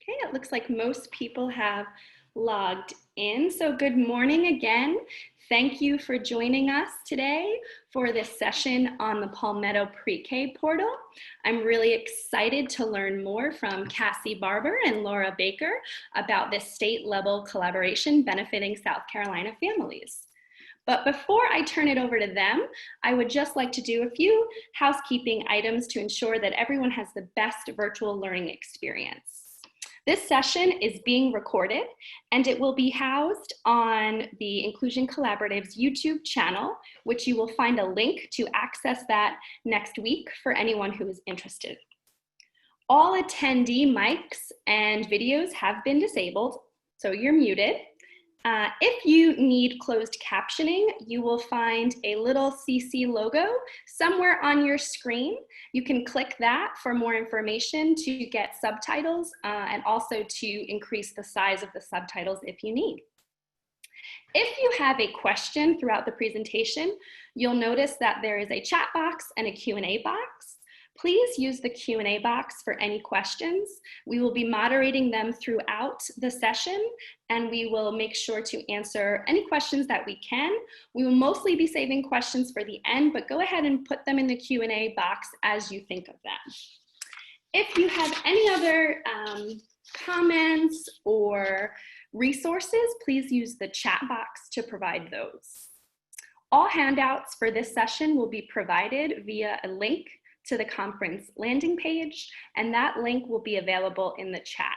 Okay, it looks like most people have logged in. So good morning again. Thank you for joining us today for this session on the Palmetto Pre-K portal. I'm really excited to learn more from Cassie Barber and Laura Baker about this state-level collaboration benefiting South Carolina families. But before I turn it over to them, I would just like to do a few housekeeping items to ensure that everyone has the best virtual learning experience. This session is being recorded and it will be housed on the Inclusion Collaborative's YouTube channel, which you will find a link to access that next week for anyone who is interested. All attendee mics and videos have been disabled, so you're muted. If you need closed captioning, you will find a little CC logo somewhere on your screen. You can click that for more information to get subtitles and also to increase the size of the subtitles if you need. If you have a question throughout the presentation, you'll notice that there is a chat box and a Q&A box. Please use the Q&A box for any questions. We will be moderating them throughout the session, and we will make sure to answer any questions that we can. We will mostly be saving questions for the end, but go ahead and put them in the Q&A box as you think of them. If you have any other comments or resources, please use the chat box to provide those. All handouts for this session will be provided via a link to the conference landing page, and that link will be available in the chat.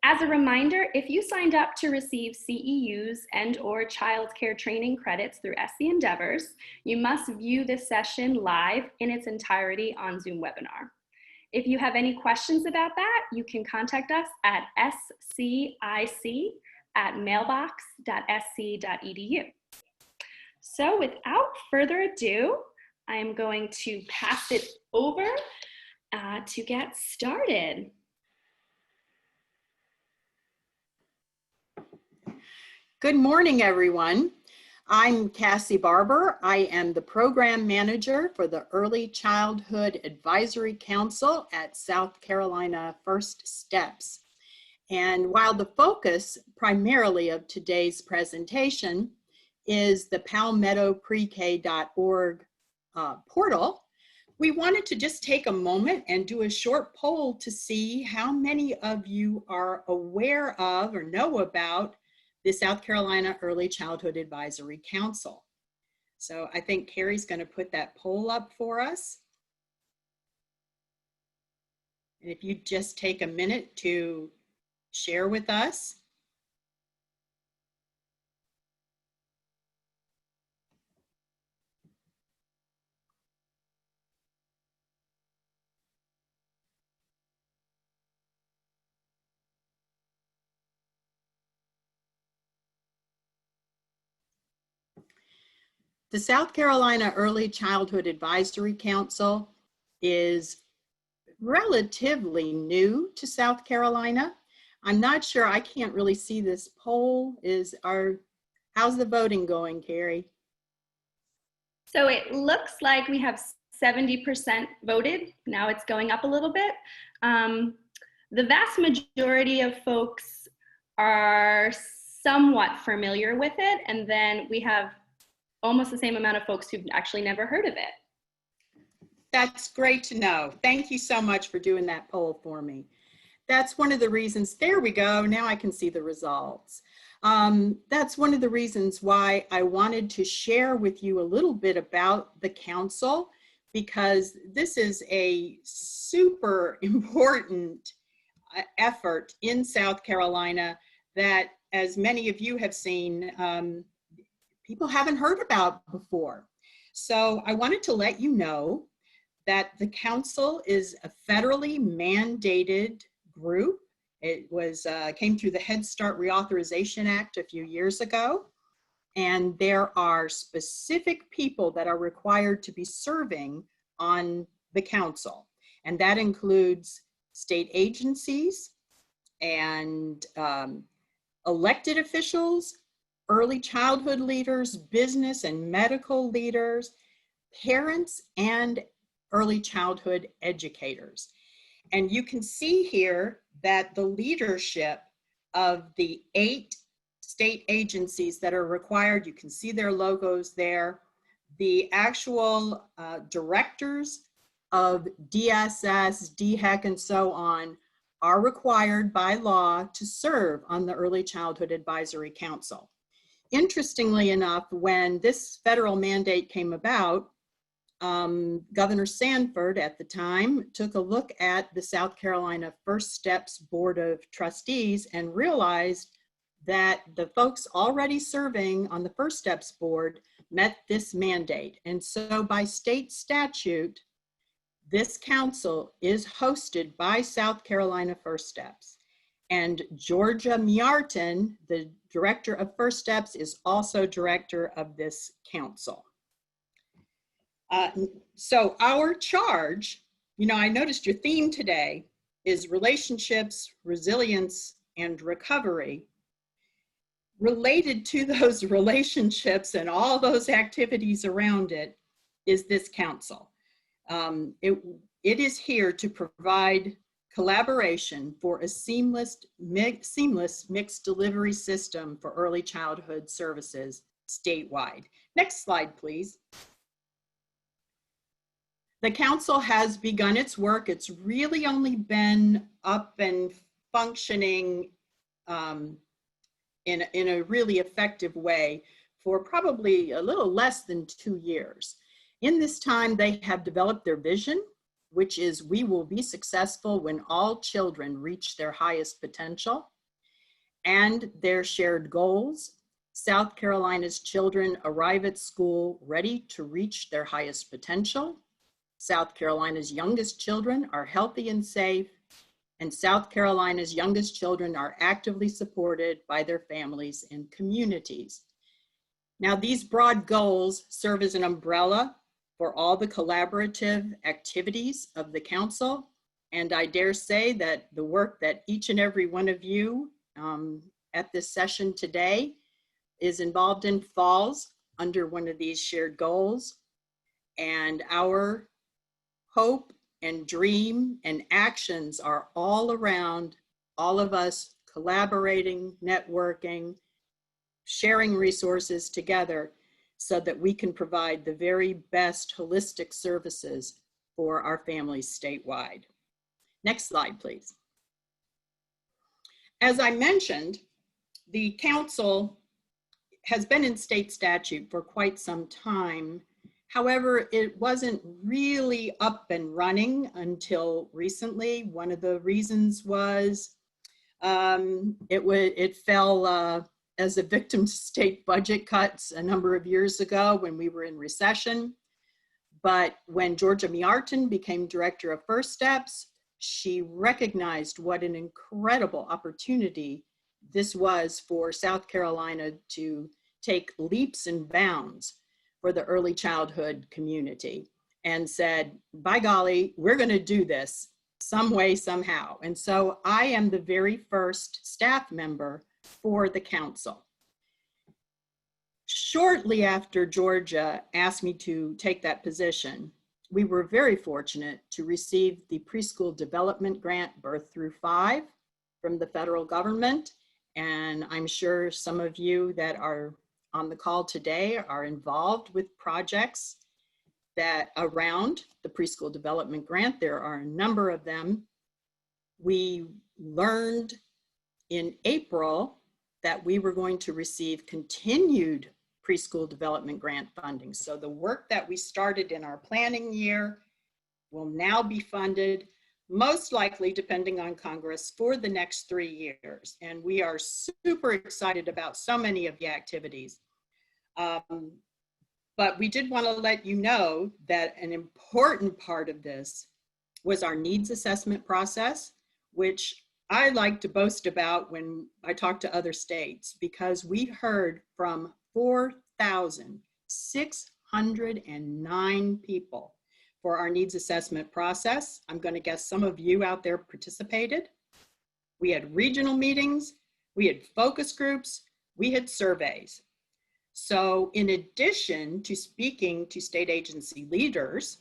As a reminder, if you signed up to receive CEUs and/or child care training credits through SC Endeavors, you must view this session live in its entirety on Zoom webinar. If you have any questions about that, you can contact us at scic@mailbox.sc.edu. So without further ado, I'm going to pass it over to get started. Good morning, everyone. I'm Cassie Barber. I am the Program Manager for the Early Childhood Advisory Council at South Carolina First Steps. And while the focus primarily of today's presentation is the palmettoprek.org portal, we wanted to just take a moment and do a short poll to see how many of you are aware of or know about the South Carolina Early Childhood Advisory Council. So I think Carrie's going to put that poll up for us. And if you just take a minute to share with us. The South Carolina Early Childhood Advisory Council is relatively new to South Carolina. I'm not sure, I can't really see this poll. How's the voting going, Carrie? So it looks like we have 70% voted. Now it's going up a little bit. The vast majority of folks are somewhat familiar with it, and then we have almost the same amount of folks who've actually never heard of it. That's great to know. Thank you so much for doing that poll for me. That's one of the reasons, there we go, now I can see the results. That's one of the reasons why I wanted to share with you a little bit about the council, because this is a super important effort in South Carolina that, as many of you have seen, people haven't heard about before. So I wanted to let you know that the council is a federally mandated group. It was came through the Head Start Reauthorization Act a few years ago. And there are specific people that are required to be serving on the council. And that includes state agencies and elected officials, early childhood leaders, business and medical leaders, parents, and early childhood educators. And you can see here that the leadership of the 8 state agencies that are required, you can see their logos there. The actual directors of DSS, DHEC, and so on are required by law to serve on the Early Childhood Advisory Council. Interestingly enough, when this federal mandate came about, Governor Sanford at the time took a look at the South Carolina First Steps Board of Trustees and realized that the folks already serving on the First Steps Board met this mandate. And so by state statute, this council is hosted by South Carolina First Steps. And Georgia Miarton, the director of First Steps, is also director of this council. So our charge, I noticed your theme today is relationships, resilience, and recovery. Related to those relationships and all those activities around it is this council. It is here to provide collaboration for a seamless mixed delivery system for early childhood services statewide. Next slide, please. The council has begun its work. It's really only been up and functioning in a really effective way for probably a little less than 2 years. In this time, they have developed their vision, which is we will be successful when all children reach their highest potential, and their shared goals. South Carolina's children arrive at school ready to reach their highest potential. South Carolina's youngest children are healthy and safe, and South Carolina's youngest children are actively supported by their families and communities. Now, these broad goals serve as an umbrella for all the collaborative activities of the council, and I dare say that the work that each and every one of you at this session today is involved in falls under one of these shared goals. And our hope and dream and actions are all around all of us collaborating, networking, sharing resources together so that we can provide the very best holistic services for our families statewide. Next slide, please. As I mentioned, the council has been in state statute for quite some time. However, it wasn't really up and running until recently. One of the reasons was it fell as a victim to state budget cuts a number of years ago when we were in recession. But when Georgia Miarton became director of First Steps, she recognized what an incredible opportunity this was for South Carolina to take leaps and bounds for the early childhood community, and said, by golly, we're going to do this some way, somehow. And so I am the very first staff member for the council. Shortly after Georgia asked me to take that position, we were very fortunate to receive the Preschool Development Grant Birth Through 5 from the federal government. And I'm sure some of you that are on the call today are involved with projects that around the Preschool Development Grant. There are a number of them. We learned in April that we were going to receive continued Preschool Development Grant funding. So the work that we started in our planning year will now be funded, most likely, depending on Congress, for the next 3 years. And we are super excited about so many of the activities. But we did want to let you know that an important part of this was our needs assessment process, which I like to boast about when I talk to other states, because we heard from 4,609 people for our needs assessment process. I'm going to guess some of you out there participated. We had regional meetings, we had focus groups, we had surveys. So in addition to speaking to state agency leaders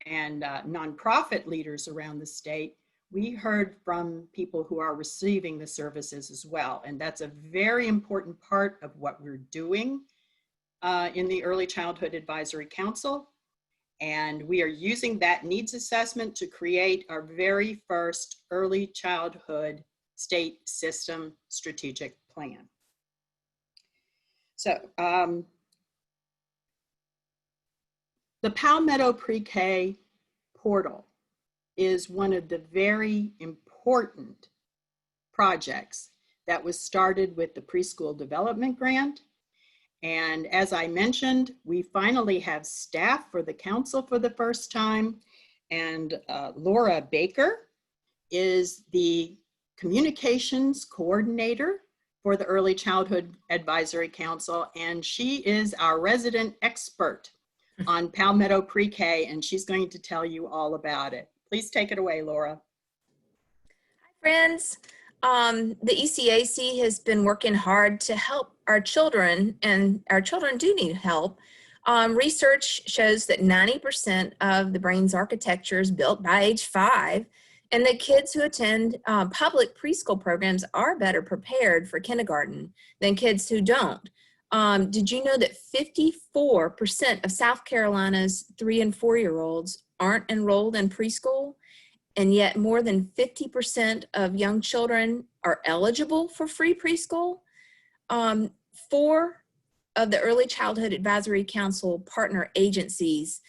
and nonprofit leaders around the state, we heard from people who are receiving the services as well. And that's a very important part of what we're doing in the Early Childhood Advisory Council. And we are using that needs assessment to create our very first early childhood state system strategic plan. So the Palmetto Pre-K portal is one of the very important projects that was started with the Preschool Development Grant. And as I mentioned, we finally have staff for the council for the first time. And Laura Baker is the communications coordinator for the Early Childhood Advisory Council. And she is our resident expert on Palmetto Pre-K, and she's going to tell you all about it. Please take it away, Laura. Hi, friends. The ECAC has been working hard to help our children, and our children do need help. Research shows that 90% of the brain's architecture is built by age 5, and that kids who attend public preschool programs are better prepared for kindergarten than kids who don't. Did you know that 54% of South Carolina's 3- and 4-year-olds aren't enrolled in preschool? And yet more than 50% of young children are eligible for free preschool. 4 of the Early Childhood Advisory Council partner agencies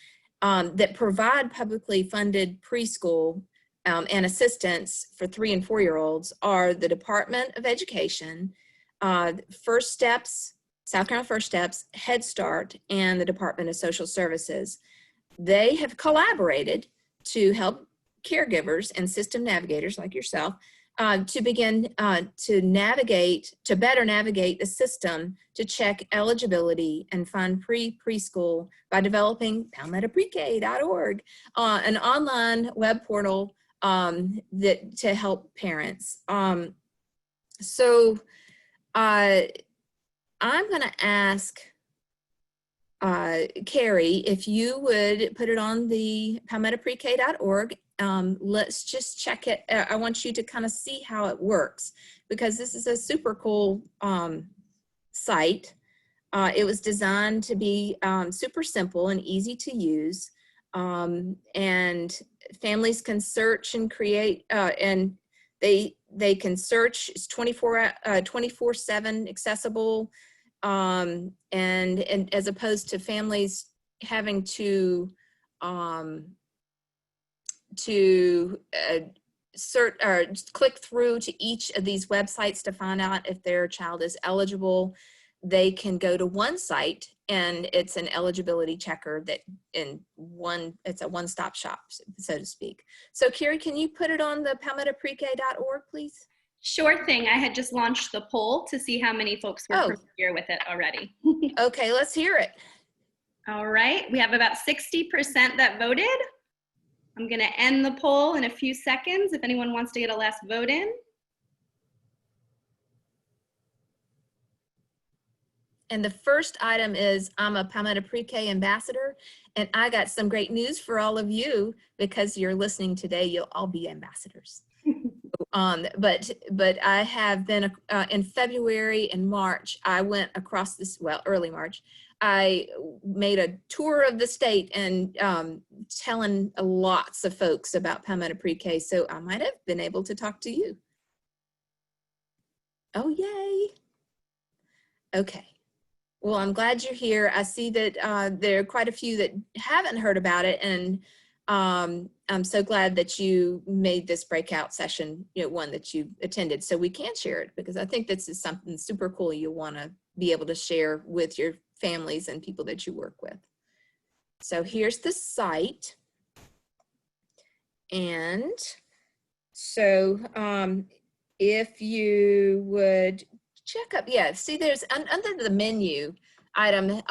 that provide publicly funded preschool and assistance for 3- and 4-year-olds are the Department of Education, First Steps, South Carolina First Steps, Head Start, and the Department of Social Services. They have collaborated to help caregivers and system navigators like yourself to begin to better navigate the system to check eligibility and fund preschool by developing palmettoprek.org, an online web portal to help parents. So I'm going to ask Carrie if you would put it on the palmettoprek.org. Let's just check it. I want you to kind of see how it works, because this is a super cool site. It was designed to be super simple and easy to use, and families can search and create, and they can search. It's 24/7 accessible, and as opposed to families having to search or click through to each of these websites to find out if their child is eligible. They can go to one site, and it's an eligibility checker that it's a one-stop shop, so to speak. So Carrie, can you put it on the palmettoprek.org, please? Sure thing. I had just launched the poll to see how many folks were familiar with it already. Okay, let's hear it. All right, we have about 60% that voted. I'm going to end the poll in a few seconds if anyone wants to get a last vote in. And the first item is, I'm a Palmetto Pre-K ambassador, and I got some great news for all of you, because you're listening today, you'll all be ambassadors. But I have been, in February and March, I went across this, early March, I made a tour of the state and telling lots of folks about Palmetto Pre-K, so I might have been able to talk to you. Oh, yay. Okay. Well, I'm glad you're here. I see that there are quite a few that haven't heard about it, and I'm so glad that you made this breakout session, one that you attended, so we can share it, because I think this is something super cool you want to be able to share with your families and people that you work with. So here's the site. And so if you would check up, see, there's under the menu item,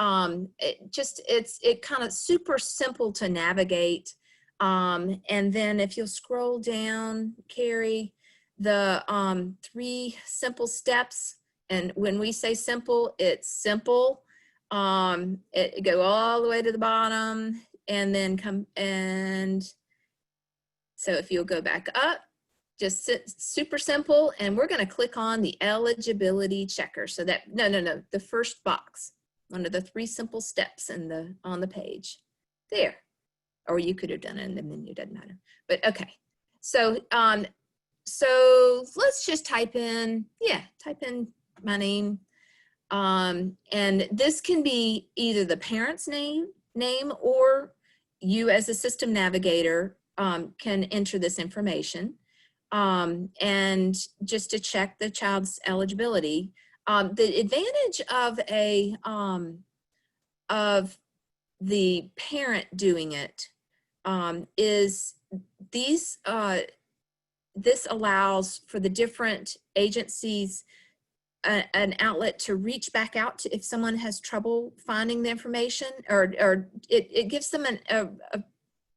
it kind of super simple to navigate. And then if you'll scroll down, Carrie, the 3 simple steps, and when we say simple, it's simple. It go all the way to the bottom, and then come, and so if you'll go back up, Just super simple. And we're going to click on the eligibility checker. So that, no, the first box, one of the 3 simple steps on the page there. Or you could have done it in the menu, doesn't matter. But okay. So, so let's just type in my name. And this can be either the parent's name, or you as a system navigator can enter this information. And just to check the child's eligibility. The advantage of the parent doing it is this allows for the different agencies an outlet to reach back out to if someone has trouble finding the information, or it gives them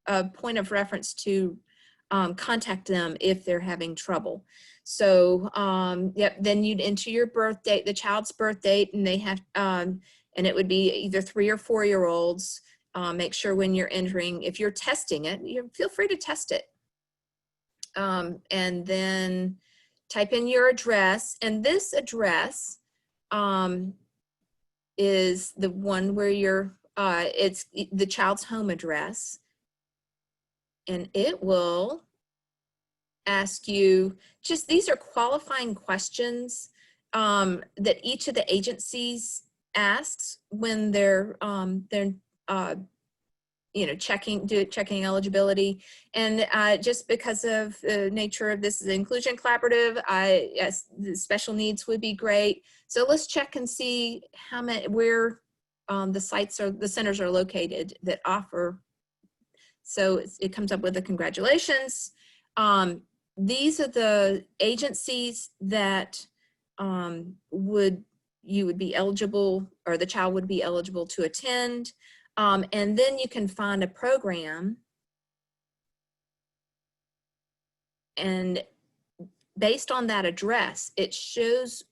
a point of reference to contact them if they're having trouble. So yep, then you'd enter your birth date, the child's birth date, and they have and it would be either 3 or 4-year-olds. Make sure when you're entering, if you're testing it, you feel free to test it. And then type in your address, and this address is the one where you're, it's the child's home address, and it will ask you, just these are qualifying questions that each of the agencies asks when they're you know, checking eligibility. And just because of the nature of this is an inclusion collaborative, yes, the special needs would be great. So let's check and see how many, where the centers are located that offer. So it comes up with the congratulations. These are the agencies that you would be eligible, or the child would be eligible to attend. And then you can find a program, and based on that address, it shows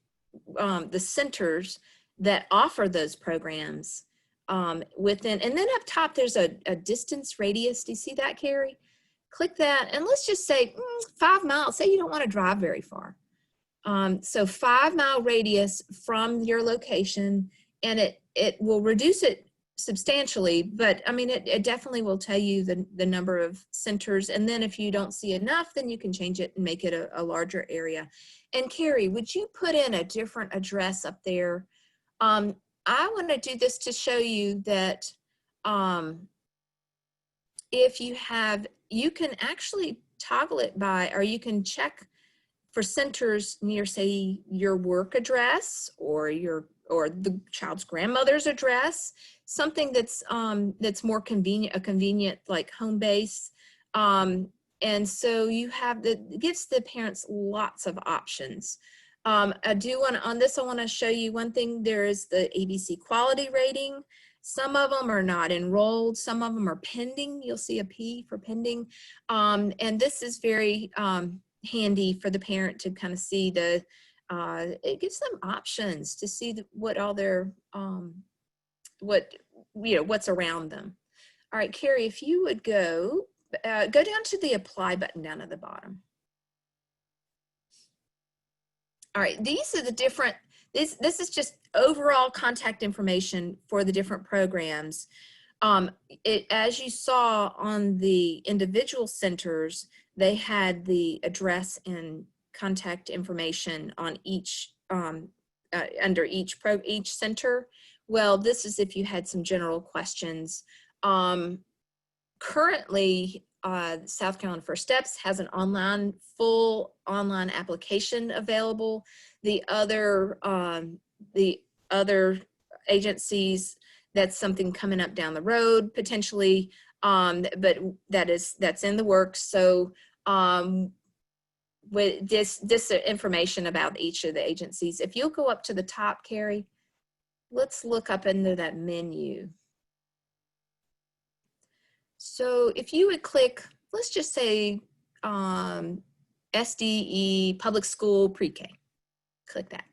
the centers that offer those programs within, and then up top there's a distance radius. Do you see that, Carrie? Click that, and let's just say 5 miles. Say you don't want to drive very far. So 5-mile radius from your location, and it will reduce it substantially, but I mean, it definitely will tell you the number of centers. And then if you don't see enough, then you can change it and make it a larger area. And Carrie, would you put in a different address up there? I want to do this to show you that if you have, you can actually toggle it by, or you can check for centers near, say, your work address or the child's grandmother's address, something that's more convenient, a convenient like home base. And so you have it gives the parents lots of options. I do want to, on this, I want to show you one thing. There is the ABC quality rating. Some of them are not enrolled. Some of them are pending. You'll see a P for pending. And this is very handy for the parent to kind of see the, it gives them options to see what all their, what's around them. All right, Carrie, if you would go down to the apply button down at the bottom. All right, these are the different, this is just overall contact information for the different programs. As you saw on the individual centers, they had the address and contact information on each, under each center. Well, this is if you had some general questions. Currently, South Carolina First Steps has an full online application available. The other agencies, that's something coming up down the road potentially, but that's in the works. So with this information about each of the agencies, if you'll go up to the top, Carrie, let's look up into that menu. So if you would click, let's just say SDE Public School Pre-K, click that.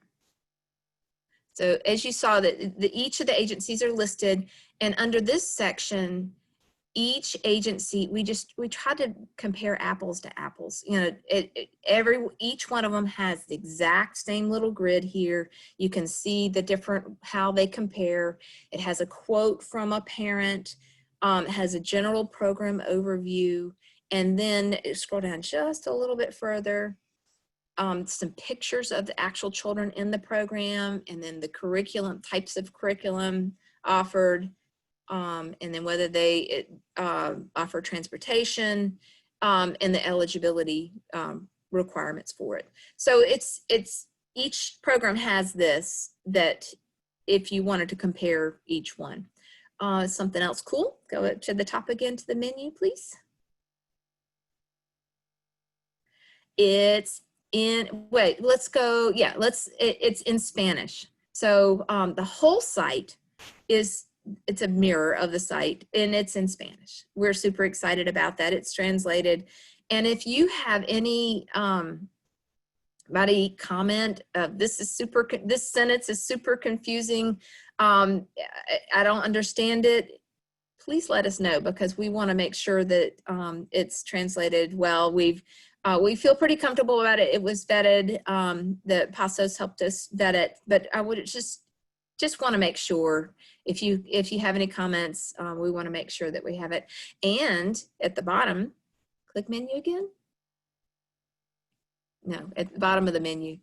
So as you saw that each of the agencies are listed, and under this section, each agency, we try to compare apples to apples. You know, each one of them has the exact same little grid here. You can see the different, how they compare. It has a quote from a parent, it has a general program overview, and then scroll down just a little bit further. Some pictures of the actual children in the program, and then the curriculum, types of curriculum offered, and then whether they offer transportation, and the eligibility requirements for it. So it's each program has this, that if you wanted to compare each one. Something else cool, go up to the top again to the menu, please. It's in, wait, let's go, yeah, it's in Spanish. So the whole site it's a mirror of the site, and it's in Spanish. We're super excited about that. It's translated. And if you have any comment, this sentence is super confusing, I don't understand it, please let us know, because we want to make sure that it's translated well. We feel pretty comfortable about it. It was vetted. The Pasos helped us vet it, but I would just want to make sure if you have any comments, we want to make sure that we have it. And at the bottom, click menu again. No, at the bottom of the menu,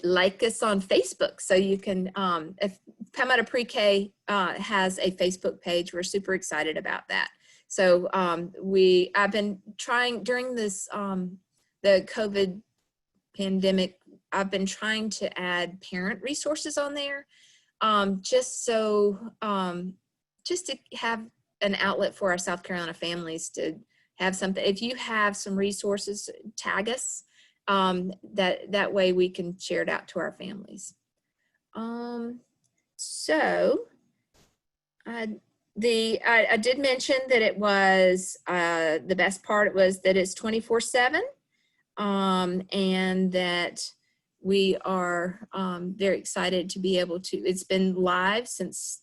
like us on Facebook. So you can, if Palmetto Pre-K has a Facebook page, we're super excited about that. So I've been trying during this, the COVID pandemic, I've been trying to add parent resources on there, just to have an outlet for our South Carolina families to have something. If you have some resources, tag us. That way we can share it out to our families. So I did mention that it was, the best part was that it's 24/7, and that we are very excited to be able to, it's been live since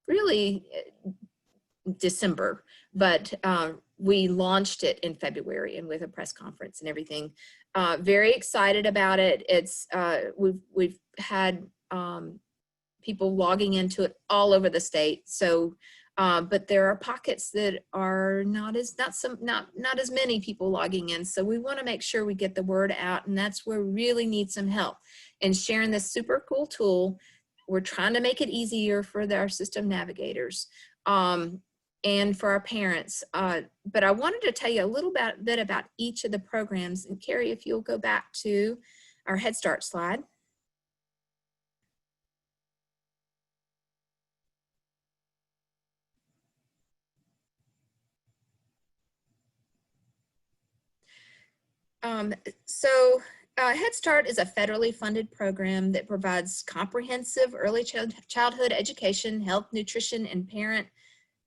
really December, but we launched it in February, and with a press conference and everything. Very excited about it. It's we've had people logging into it all over the state. So, but there are pockets that are not as many people logging in. So we want to make sure we get the word out, and that's where we really need some help in sharing this super cool tool. We're trying to make it easier for our system navigators. And for our parents. But I wanted to tell you a little bit about each of the programs. And Carrie, if you'll go back to our Head Start slide. Head Start is a federally funded program that provides comprehensive early childhood education, health, nutrition, and parent,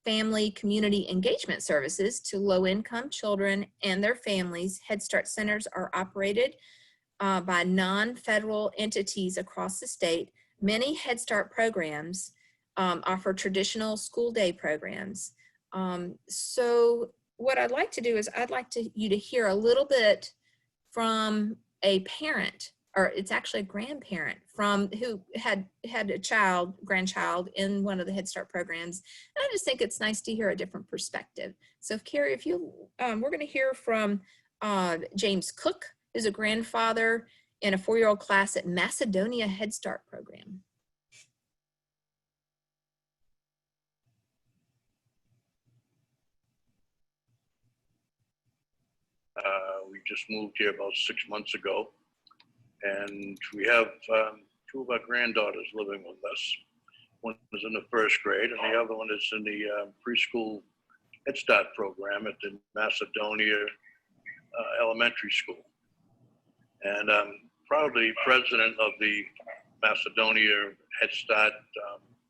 family, community engagement services to low-income children and their families. Head Start centers are operated by non-federal entities across the state. Many Head Start programs offer traditional school day programs. So what I'd like to do is I'd like you to hear a little bit from a parent, or it's actually a grandparent who had a grandchild in one of the Head Start programs. And I just think it's nice to hear a different perspective. So Carrie, if you, we're gonna hear from James Cook, who's a grandfather in a 4-year-old class at Macedonia Head Start program. We just moved here about 6 months ago, and we have 2 of our granddaughters living with us. One is in the 1st grade, and the other one is in the preschool Head Start program at the Macedonia Elementary School. And I'm proudly president of the Macedonia Head Start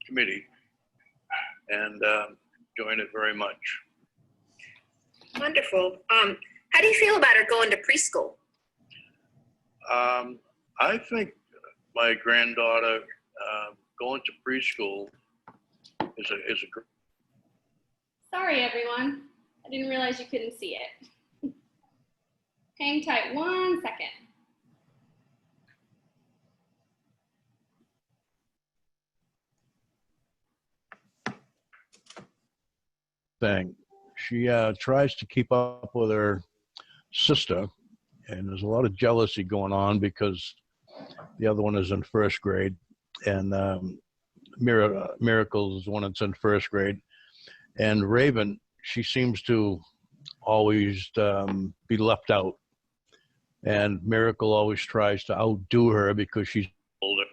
committee, and enjoying it very much. Wonderful. How do you feel about her going to preschool? I think my granddaughter going to preschool is a great Sorry, everyone. I didn't realize you couldn't see it. Hang tight 1 second. Thing. She tries to keep up with her sister, and there's a lot of jealousy going on because the other one is in first grade, and Miracle is the one that's in first grade. And Raven, she seems to always be left out. And Miracle always tries to outdo her because she's older.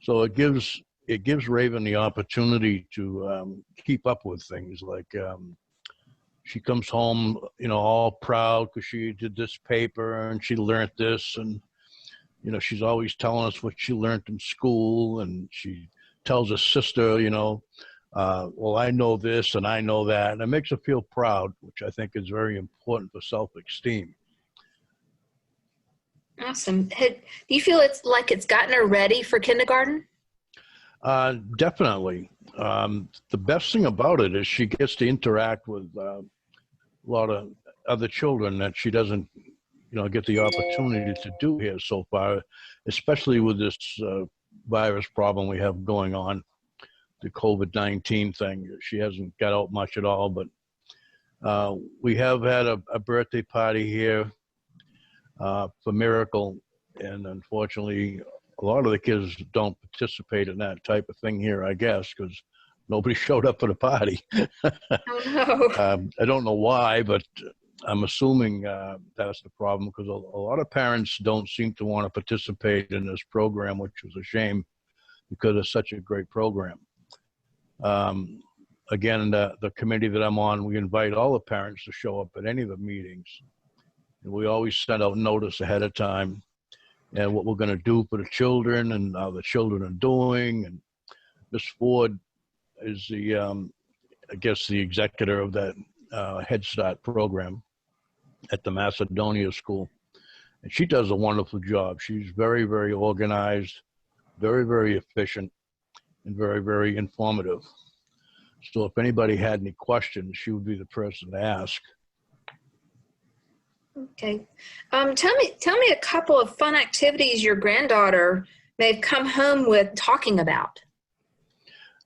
So it gives Raven the opportunity to keep up with things. Like she comes home, all proud because she did this paper and she learned this, and she's always telling us what she learned in school, and she tells her sister, well, I know this and I know that, and it makes her feel proud, which I think is very important for self-esteem. Awesome. Do you feel it's gotten her ready for kindergarten? Definitely. The best thing about it is she gets to interact with a lot of other children that she doesn't, get the opportunity to do here so far, especially with this virus problem we have going on, the COVID-19 thing. She hasn't got out much at all, but we have had a birthday party here for Miracle, and unfortunately, a lot of the kids don't participate in that type of thing here, I guess, because nobody showed up for the party. Oh, no. I don't know why, but I'm assuming that's the problem, because a lot of parents don't seem to want to participate in this program, which is a shame because it's such a great program. Again, the committee that I'm on, we invite all the parents to show up at any of the meetings. And we always send out notice ahead of time and what we're going to do for the children and how the children are doing. And Miss Ford is the, I guess, the executor of that Head Start program at the Macedonia School. And she does a wonderful job. She's very, very organized, very, very efficient, and very, very informative. So if anybody had any questions, she would be the person to ask. Okay. Tell me a couple of fun activities your granddaughter may have come home with talking about.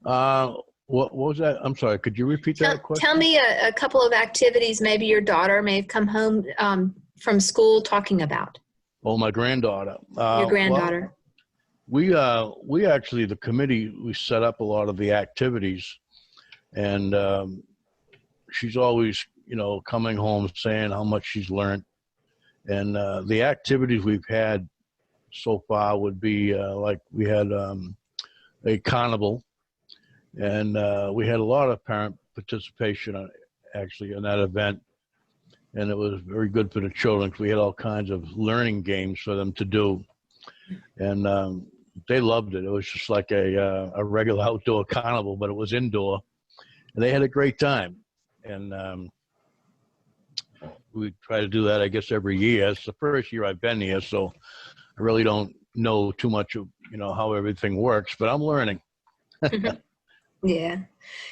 What was that? I'm sorry. Could you repeat that question? Tell me a couple of activities maybe your daughter may have come home from school talking about. Oh, my granddaughter. Your granddaughter. Well, we actually, the committee, we set up a lot of the activities, and she's always, coming home saying how much she's learned. And the activities we've had so far would be like we had a carnival, and we had a lot of parent participation actually in that event. And it was very good for the children. We had all kinds of learning games for them to do. And they loved it. It was just like a regular outdoor carnival, but it was indoor. And they had a great time. And we try to do that, I guess, every year. It's the first year I've been here, so I really don't know too much of, how everything works, but I'm learning. Yeah.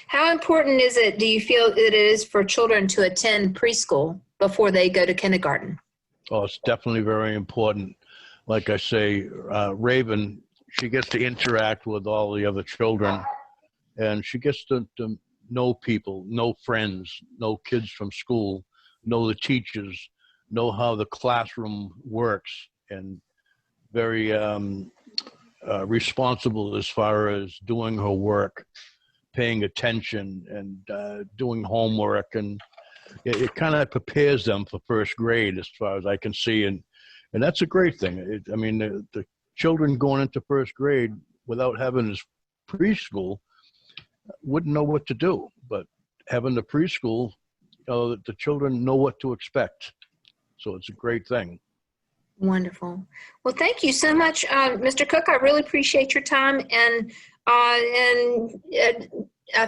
How important is it, do you feel it is for children to attend preschool before they go to kindergarten? Oh, it's definitely very important. Like I say, Raven, she gets to interact with all the other children, and she gets to know people, know friends, know kids from school, know the teachers, know how the classroom works, and very responsible as far as doing her work, paying attention, and doing homework. And it kind of prepares them for first grade as far as I can see. And that's a great thing. The children going into first grade without having this preschool wouldn't know what to do. But having the preschool, the children know what to expect. So it's a great thing. Wonderful. Well, thank you so much, Mr. Cook. I really appreciate your time, and I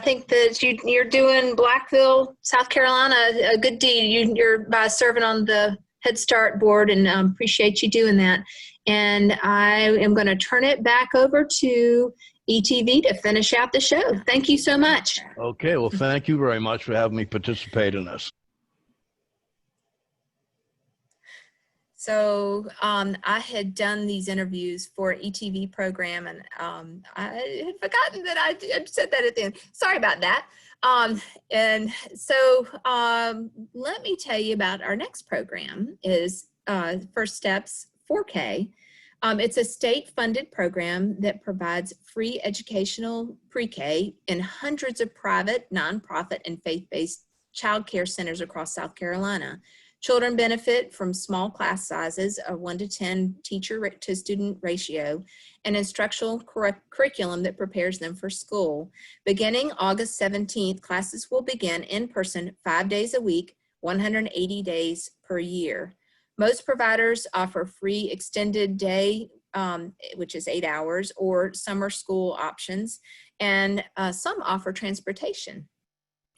think that you're doing Blackville, South Carolina, a good deed. You're by serving on the Head Start board, and appreciate you doing that. And I am going to turn it back over to ETV to finish out the show. Thank you so much. Okay, well, thank you very much for having me participate in this. So I had done these interviews for ETV program, and I had forgotten that I said that at the end. Sorry about that. And so let me tell you about our next program is First Steps 4K. It's a state-funded program that provides free educational pre-K in hundreds of private, nonprofit, and faith-based child care centers across South Carolina. Children benefit from small class sizes of 1 to 10 teacher to student ratio and instructional curriculum that prepares them for school. Beginning August 17th, classes will begin in person 5 days a week, 180 days per year. Most providers offer free extended day, which is 8 hours, or summer school options, and some offer transportation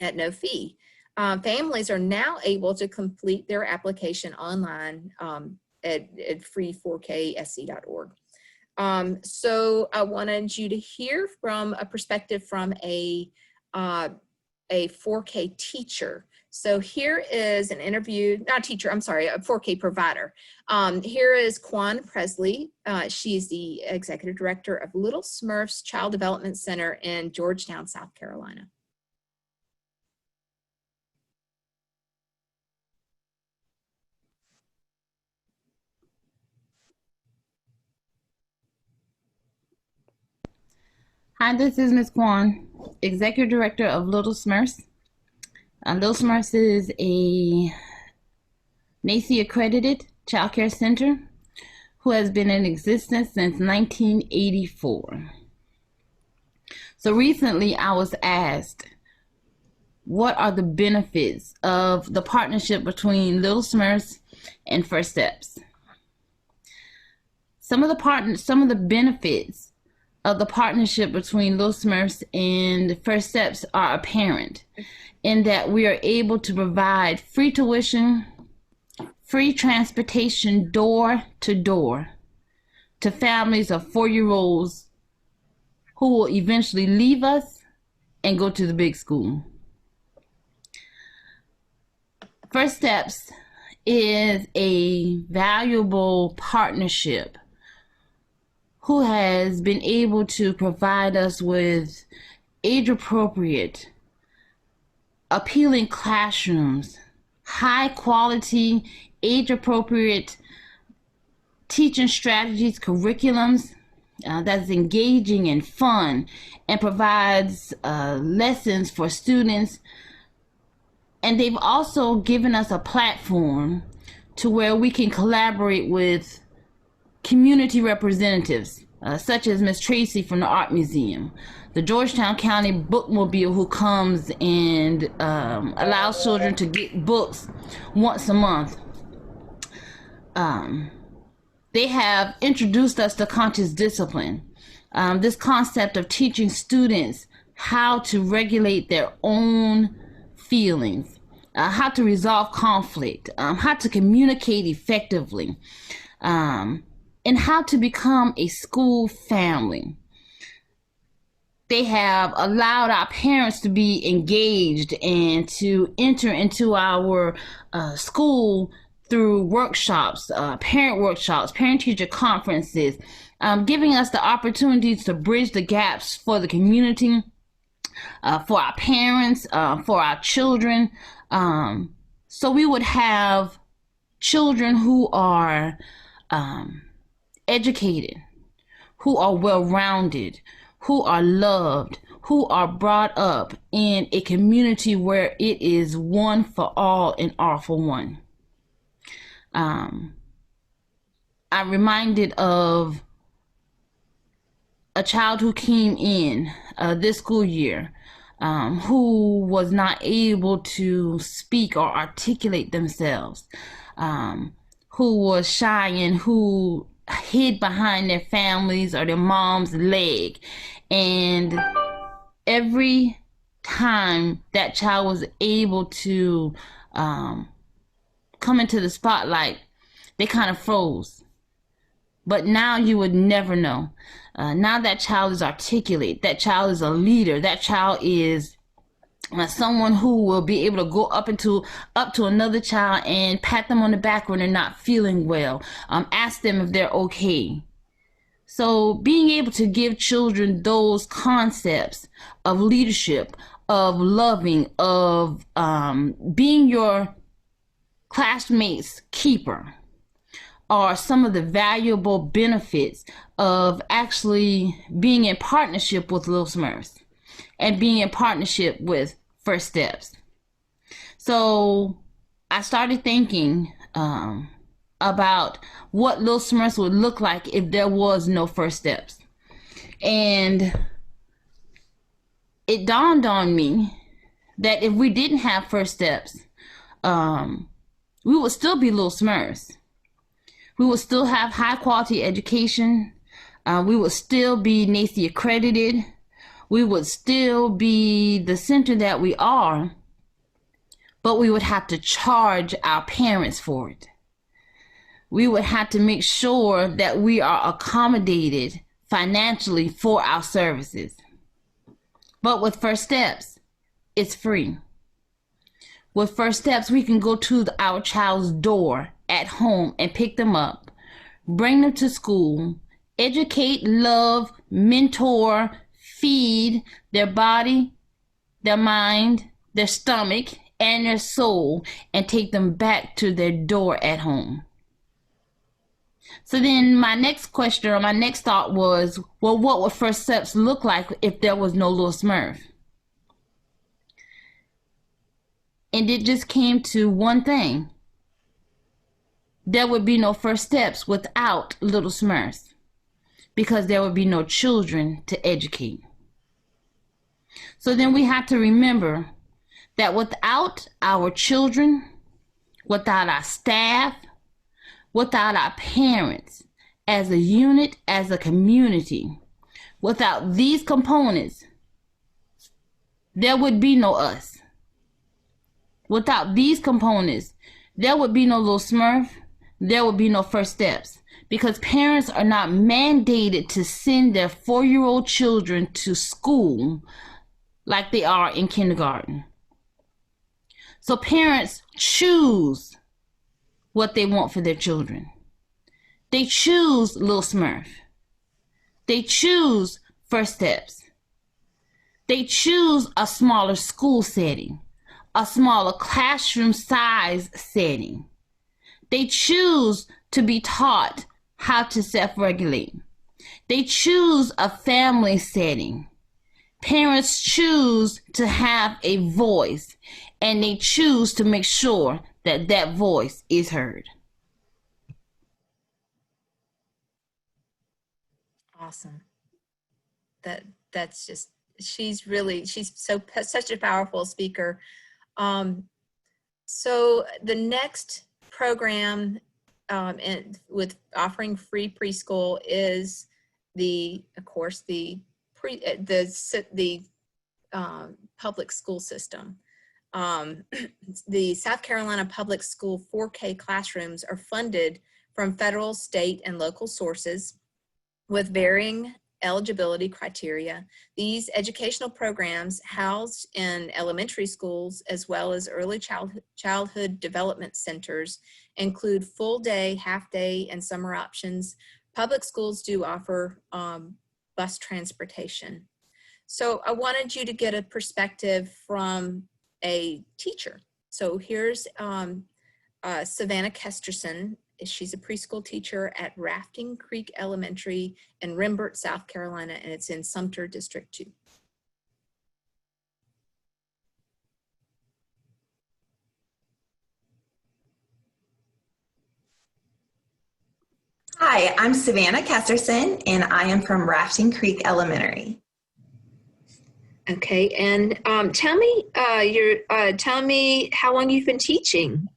at no fee. Families are now able to complete their application online at free4ksc.org. So I wanted you to hear from a perspective from a 4K teacher. So here is an interview, not teacher, I'm sorry, a 4K provider. Here is Quan Presley. She is the executive director of Little Smurfs Child Development Center in Georgetown, South Carolina. Hi, this is Ms. Kwan, Executive Director of Little Smurfs. Little Smurfs is a NACE accredited child care center who has been in existence since 1984. So recently I was asked, what are the benefits of the partnership between Little Smurfs and First Steps? Some of the benefits of the partnership between Little Smurfs and First Steps are apparent in that we are able to provide free tuition, free transportation door to door to families of 4-year-olds who will eventually leave us and go to the big school. First Steps is a valuable partnership who has been able to provide us with age-appropriate, appealing classrooms, high-quality, age-appropriate teaching strategies, curriculums that's engaging and fun, and provides lessons for students. And they've also given us a platform to where we can collaborate with community representatives, such as Ms. Tracy from the Art Museum, the Georgetown County Bookmobile, who comes and allows children to get books once a month. They have introduced us to conscious discipline, this concept of teaching students how to regulate their own feelings, how to resolve conflict, how to communicate effectively, and how to become a school family. They have allowed our parents to be engaged and to enter into our school through workshops, parent-teacher conferences, giving us the opportunities to bridge the gaps for the community, for our parents, for our children. So we would have children who are educated, who are well-rounded, who are loved, who are brought up in a community where it is one for all and all for one. I'm reminded of a child who came in this school year who was not able to speak or articulate themselves, who was shy and who hid behind their families or their mom's leg. And every time that child was able to come into the spotlight, they kind of froze. But now you would never know. Now that child is articulate. That child is a leader. That child is someone who will be able to go up to another child and pat them on the back when they're not feeling well. Ask them if they're okay. So being able to give children those concepts of leadership, of loving, of being your classmates' keeper, are some of the valuable benefits of actually being in partnership with Little Smurfs and being in partnership with First Steps. So I started thinking about what Little Smurfs would look like if there was no First Steps. And it dawned on me that if we didn't have First Steps, we would still be Little Smurfs. We would still have high quality education. We would still be NACE accredited. We would still be the center that we are, but we would have to charge our parents for it. We would have to make sure that we are accommodated financially for our services. But with First Steps, it's free. With First Steps, we can go to our child's door at home and pick them up, bring them to school, educate, love, mentor, feed their body, their mind, their stomach, and their soul, and take them back to their door at home. So then my next question or my next thought was, well, what would First Steps look like if there was no Little Smurf? And it just came to one thing. There would be no First Steps without Little Smurfs, because there would be no children to educate. So then we have to remember that without our children, without our staff, without our parents, as a unit, as a community, without these components, there would be no us. Without these components, there would be no Little Smurf, there would be no First Steps, because parents are not mandated to send their 4-year-old children to school like they are in kindergarten. So parents choose what they want for their children. They choose Little Smurf. They choose First Steps. They choose a smaller school setting, a smaller classroom size setting. They choose to be taught how to self-regulate. They choose a family setting. Parents choose to have a voice, and they choose to make sure that that voice is heard. Awesome. That's just, she's such a powerful speaker. So the next program with offering free preschool is of course, the public school system. The South Carolina Public School 4K classrooms are funded from federal, state, and local sources with varying eligibility criteria. These educational programs housed in elementary schools as well as early childhood development centers include full day, half day, and summer options. Public schools do offer bus transportation. So I wanted you to get a perspective from a teacher. So here's Savannah Kesterson. She's a preschool teacher at Rafting Creek Elementary in Rembert, South Carolina, and it's in Sumter District 2. Hi, I'm Savannah Kesterson, and I am from Rafting Creek Elementary. Okay, and tell me how long you've been teaching.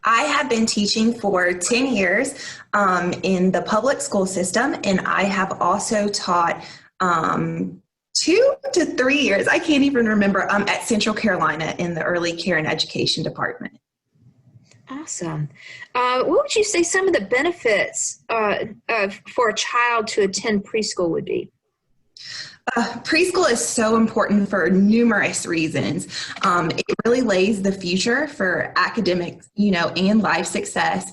I have been teaching for 10 years in the public school system, and I have also taught 2 to 3 years, I can't even remember, at Central Carolina in the early care and education department. Awesome. What would you say some of the benefits for a child to attend preschool would be? Preschool is so important for numerous reasons. It really lays the future for academic, and life success.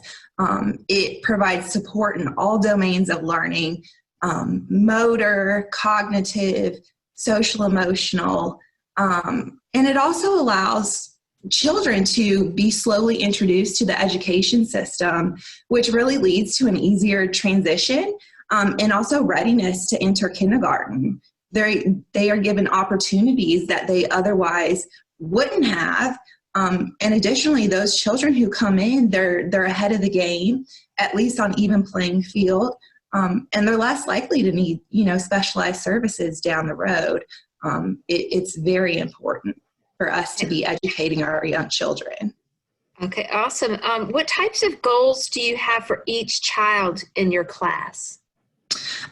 It provides support in all domains of learning, motor, cognitive, social, emotional, and it also allows children to be slowly introduced to the education system, which really leads to an easier transition and also readiness to enter kindergarten. They are given opportunities that they otherwise wouldn't have. And additionally, those children who come in, they're ahead of the game, at least on even playing field, and they're less likely to need, specialized services down the road. It's very important for us to be educating our young children. Okay, awesome. What types of goals do you have for each child in your class?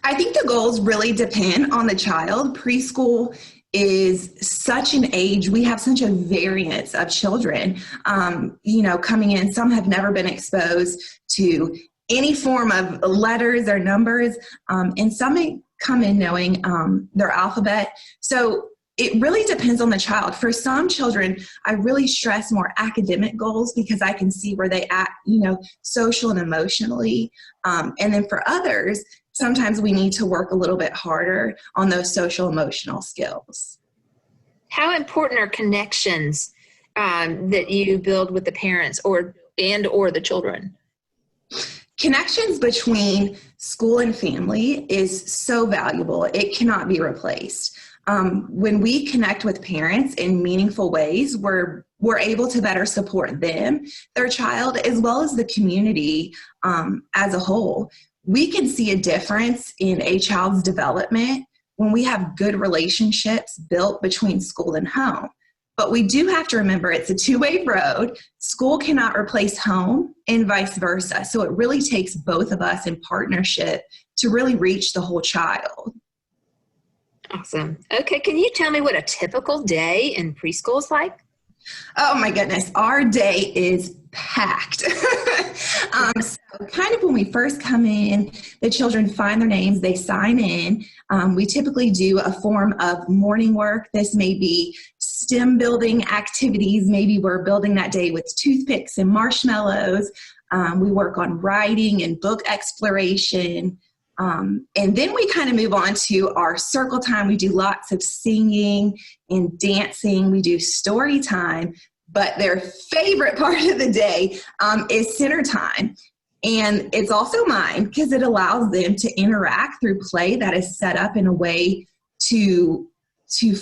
I think the goals really depend on the child. Preschool is such an age, we have such a variance of children, coming in. Some have never been exposed to any form of letters or numbers, and some may come in knowing their alphabet. So it really depends on the child. For some children, I really stress more academic goals because I can see where they act, social and emotionally. And then for others, sometimes we need to work a little bit harder on those social emotional skills. How important are connections that you build with the parents or the children? Connections between school and family is so valuable. It cannot be replaced. When we connect with parents in meaningful ways, we're able to better support them, their child, as well as the community as a whole. We can see a difference in a child's development when we have good relationships built between school and home. But we do have to remember it's a two-way road. School cannot replace home and vice versa. So it really takes both of us in partnership to really reach the whole child. Awesome. Okay, can you tell me what a typical day in preschool is like? Oh my goodness, our day is packed. So kind of when we first come in, the children find their names, they sign in. We typically do a form of morning work. This may be STEM building activities. Maybe we're building that day with toothpicks and marshmallows. We work on writing and book exploration. And then we kind of move on to our circle time. We do lots of singing and dancing. We do story time, but their favorite part of the day is center time. And it's also mine because it allows them to interact through play that is set up in a way to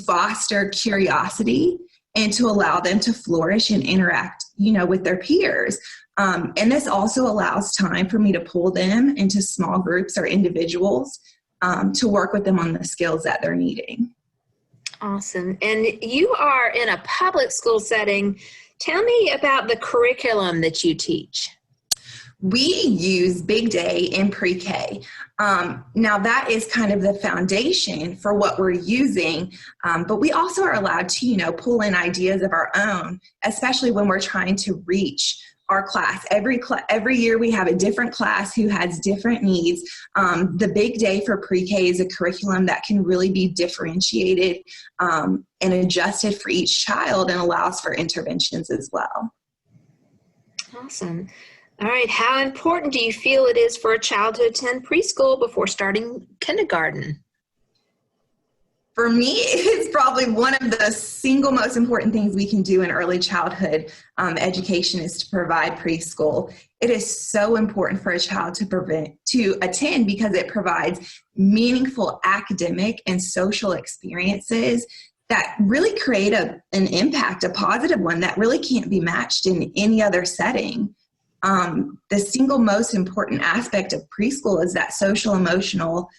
foster curiosity and to allow them to flourish and interact, with their peers. And this also allows time for me to pull them into small groups or individuals to work with them on the skills that they're needing. Awesome. And you are in a public school setting. Tell me about the curriculum that you teach. We use Big Day in pre-K. Now that is kind of the foundation for what we're using, but we also are allowed to, pull in ideas of our own, especially when we're trying to reach our class. Every year we have a different class who has different needs. The Big Day for pre-K is a curriculum that can really be differentiated and adjusted for each child and allows for interventions as well. Awesome. All right. How important do you feel it is for a child to attend preschool before starting kindergarten? For me, it's probably one of the single most important things we can do in early childhood education is to provide preschool. It is so important for a child to attend because it provides meaningful academic and social experiences that really create an impact, a positive one that really can't be matched in any other setting. The single most important aspect of preschool is that social emotional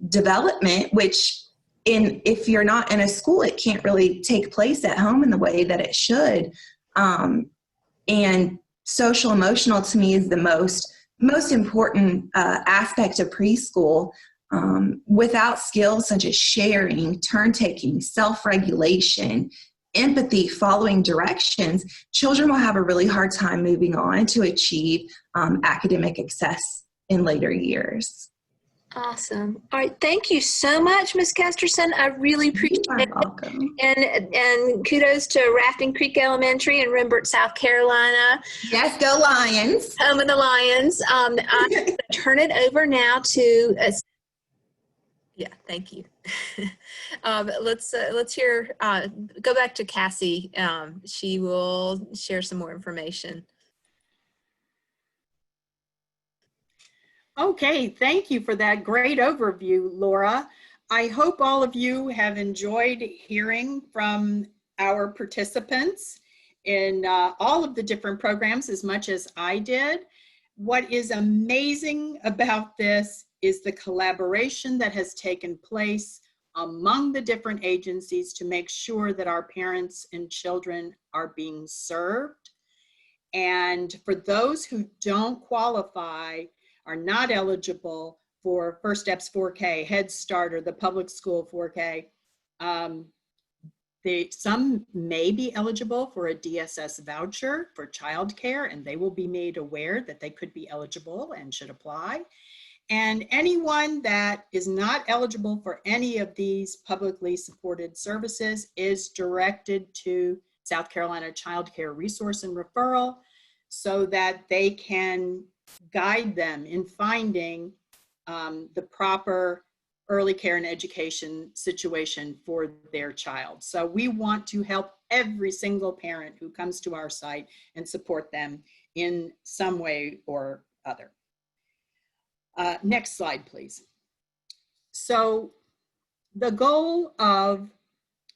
development, which if you're not in a school, it can't really take place at home in the way that it should. And social emotional to me is the most important aspect of preschool. Without skills such as sharing, turn taking, self-regulation, empathy, following directions, children will have a really hard time moving on to achieve academic success in later years. Awesome. All right. Thank you so much, Ms. Kesterson. I really appreciate it. Welcome. And kudos to Rafting Creek Elementary in Rembert, South Carolina. Yes, go Lions. Home of the Lions. I'm going to turn it over now to yeah, thank you. Let's hear, go back to Cassie. She will share some more information. Okay, thank you for that great overview, Laura. I hope all of you have enjoyed hearing from our participants in all of the different programs as much as I did. What is amazing about this is the collaboration that has taken place among the different agencies to make sure that our parents and children are being served. And for those who don't qualify, are not eligible for First Steps 4K, Head Start, or the public school 4K, some may be eligible for a DSS voucher for childcare, and they will be made aware that they could be eligible and should apply. And anyone that is not eligible for any of these publicly supported services is directed to South Carolina Child Care Resource and Referral so that they can guide them in finding the proper early care and education situation for their child. So we want to help every single parent who comes to our site and support them in some way or other. Next slide, please. So the goal of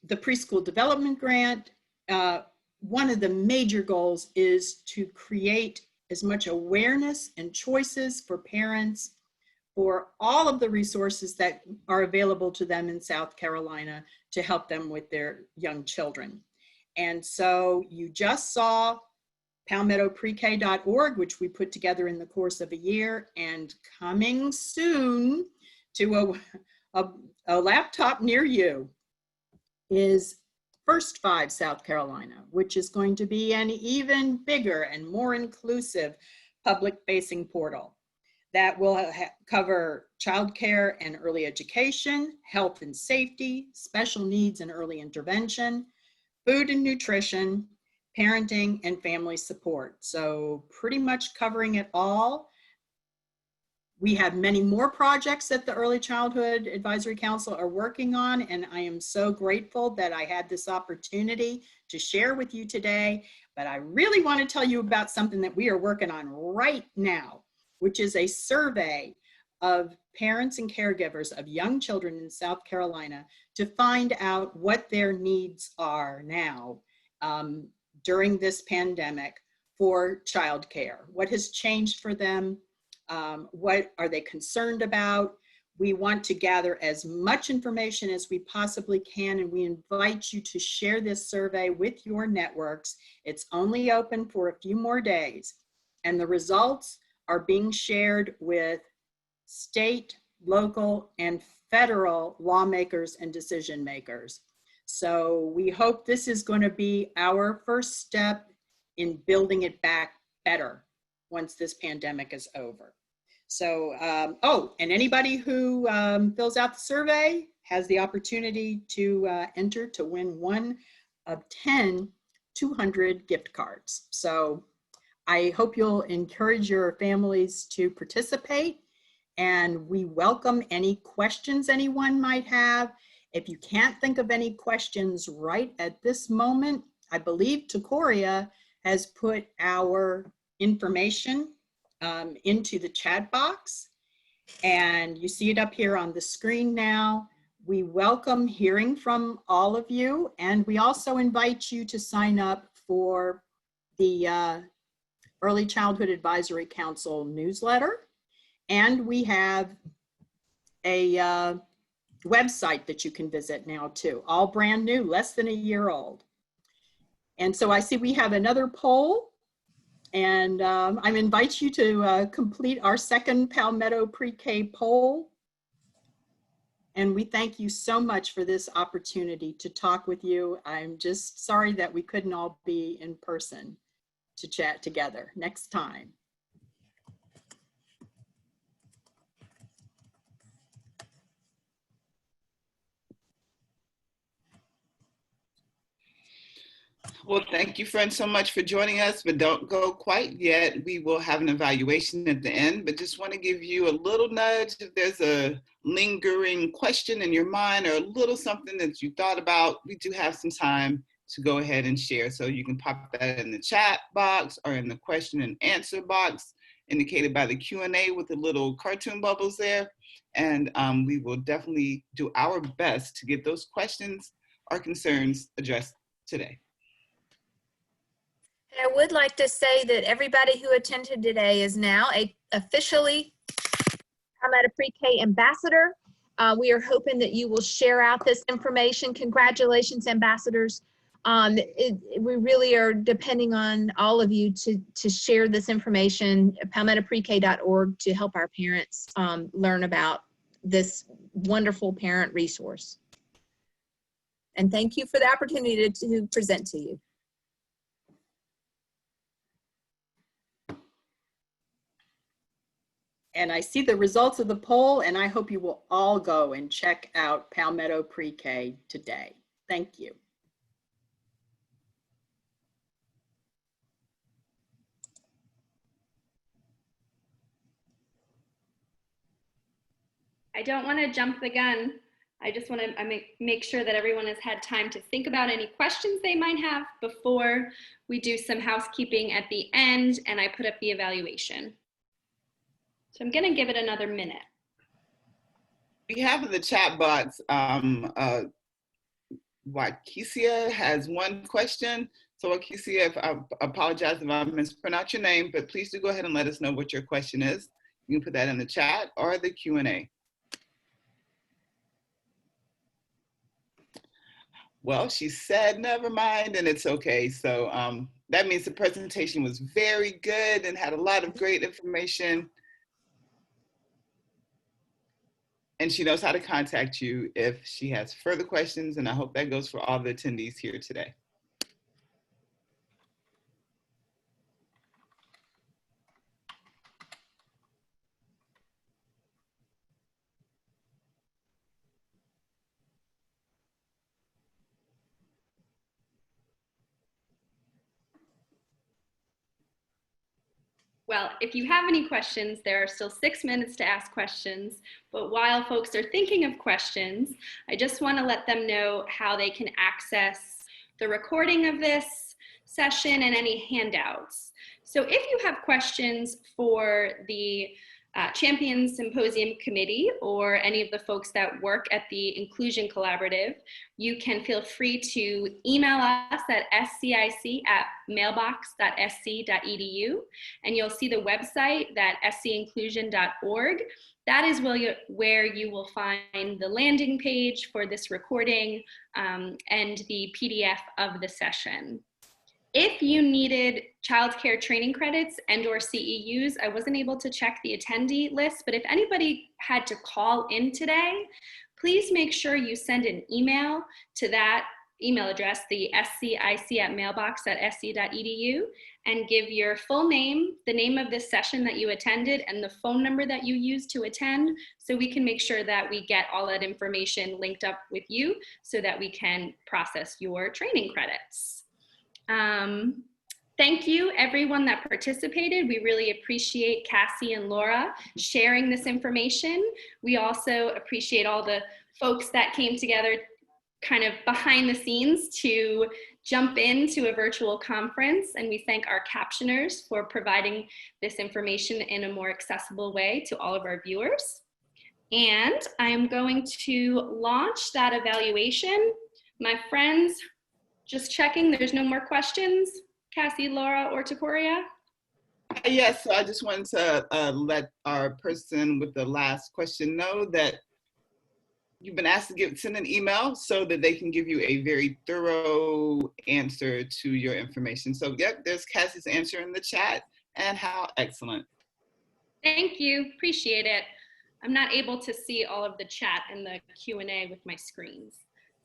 the Preschool Development Grant, one of the major goals is to create as much awareness and choices for parents for all of the resources that are available to them in South Carolina to help them with their young children. And so you just saw palmettoprek.org, which we put together in the course of a year, and coming soon to a laptop near you is First 5 South Carolina, which is going to be an even bigger and more inclusive public-facing portal that will cover childcare and early education, health and safety, special needs and early intervention, food and nutrition, parenting, and family support. So pretty much covering it all. We have many more projects that the Early Childhood Advisory Council are working on, and I am so grateful that I had this opportunity to share with you today. But I really want to tell you about something that we are working on right now, which is a survey of parents and caregivers of young children in South Carolina to find out what their needs are now during this pandemic for childcare. What has changed for them? What are they concerned about? We want to gather as much information as we possibly can, and we invite you to share this survey with your networks. It's only open for a few more days, and the results are being shared with state, local, and federal lawmakers and decision makers. So we hope this is going to be our first step in building it back better once this pandemic is over. So, oh, and anybody who fills out the survey has the opportunity to enter to win one of 10 200 gift cards. So I hope you'll encourage your families to participate, and we welcome any questions anyone might have. If you can't think of any questions right at this moment, I believe Takoria has put our information into the chat box, and you see it up here on the screen now. We welcome hearing from all of you, and we also invite you to sign up for the Early Childhood Advisory Council newsletter, and we have a website that you can visit now too, all brand new, less than a year old. And so I see we have another poll, and I invite you to complete our second Palmetto Pre-K poll. And we thank you so much for this opportunity to talk with you. I'm just sorry that we couldn't all be in person to chat together next time. Well, thank you, friends, so much for joining us, but don't go quite yet. We will have an evaluation at the end, but just want to give you a little nudge if there's a lingering question in your mind or a little something that you thought about. We do have some time to go ahead and share. So you can pop that in the chat box or in the question and answer box indicated by the Q&A with the little cartoon bubbles there. And we will definitely do our best to get those questions or concerns addressed today. I would like to say that everybody who attended today is now officially Palmetto Pre-K ambassador. We are hoping that you will share out this information. Congratulations, ambassadors. We really are depending on all of you to share this information at palmettoprek.org to help our parents learn about this wonderful parent resource. And thank you for the opportunity to present to you. And I see the results of the poll, and I hope you will all go and check out Palmetto Pre-K today. Thank you. I don't want to jump the gun. I just want to make sure that everyone has had time to think about any questions they might have before we do some housekeeping at the end and I put up the evaluation. So I'm going to give it another minute. We have in the chat box, Wakesia has one question. So Wakesia, I apologize if I mispronounce your name, but please do go ahead and let us know what your question is. You can put that in the chat or the Q&A. Well, she said, never mind, and it's okay. So that means the presentation was very good and had a lot of great information. And she knows how to contact you if she has further questions, and I hope that goes for all the attendees here today. Well, if you have any questions, there are still 6 minutes to ask questions. But while folks are thinking of questions, I just want to let them know how they can access the recording of this session and any handouts. So if you have questions for the Champions Symposium Committee or any of the folks that work at the Inclusion Collaborative, you can feel free to email us at scic@mailbox.sc.edu, and you'll see the website, that scinclusion.org. That is where you will find the landing page for this recording and the PDF of the session. If you needed childcare training credits and or CEUs, I wasn't able to check the attendee list, but if anybody had to call in today, please make sure you send an email to that email address, the scic@mailbox.sc.edu, and give your full name, the name of this session that you attended, and the phone number that you used to attend, so we can make sure that we get all that information linked up with you so that we can process your training credits. Thank you, everyone that participated. We really appreciate Cassie and Laura sharing this information. We also appreciate all the folks that came together kind of behind the scenes to jump into a virtual conference, and we thank our captioners for providing this information in a more accessible way to all of our viewers. And I am going to launch that evaluation. My friends, just checking, there's no more questions. Cassie, Laura, or Taporia? Yes, so I just wanted to let our person with the last question know that you've been asked to send an email so that they can give you a very thorough answer to your information. So yep, there's Cassie's answer in the chat, and how excellent. Thank you, appreciate it. I'm not able to see all of the chat and the Q&A with my screens.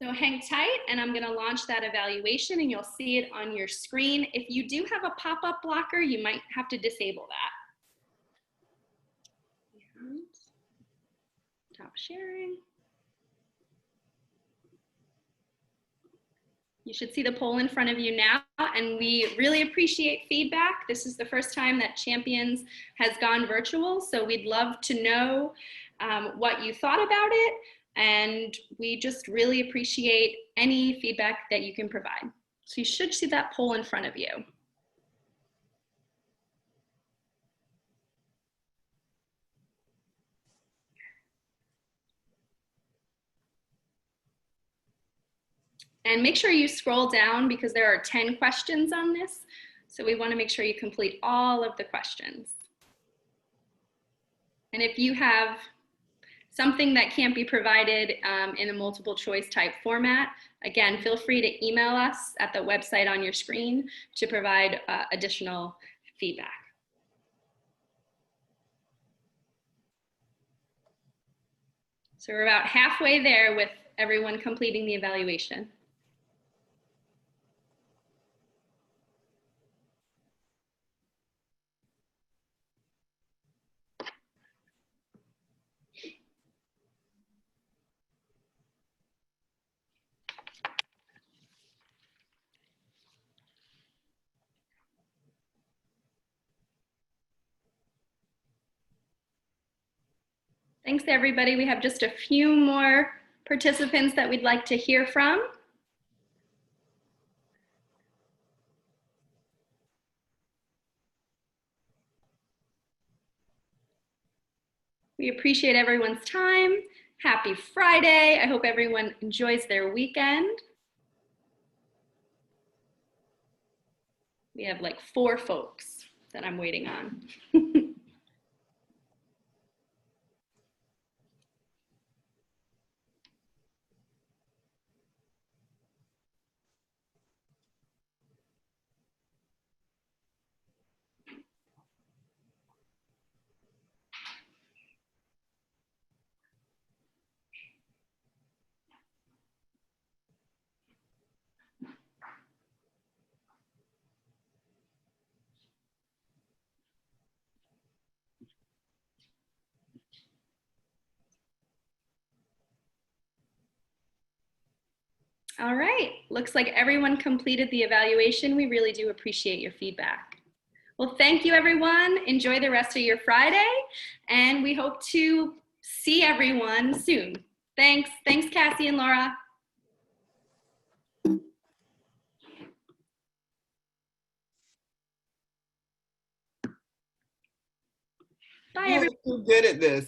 So hang tight, and I'm gonna launch that evaluation, and you'll see it on your screen. If you do have a pop-up blocker, you might have to disable that. And stop sharing. You should see the poll in front of you now, and we really appreciate feedback. This is the first time that Champions has gone virtual, so we'd love to know what you thought about it, and we just really appreciate any feedback that you can provide. So you should see that poll in front of you. And make sure you scroll down because there are 10 questions on this. So we want to make sure you complete all of the questions. And if you have something that can't be provided in a multiple choice type format, again, feel free to email us at the website on your screen to provide additional feedback. So we're about halfway there with everyone completing the evaluation. Thanks, everybody. We have just a few more participants that we'd like to hear from. We appreciate everyone's time. Happy Friday. I hope everyone enjoys their weekend. We have like 4 folks that I'm waiting on. All right, looks like everyone completed the evaluation. We really do appreciate your feedback. Well, thank you, everyone. Enjoy the rest of your Friday, and we hope to see everyone soon. Thanks, Cassie and Laura. Bye, everyone. You're too good at this.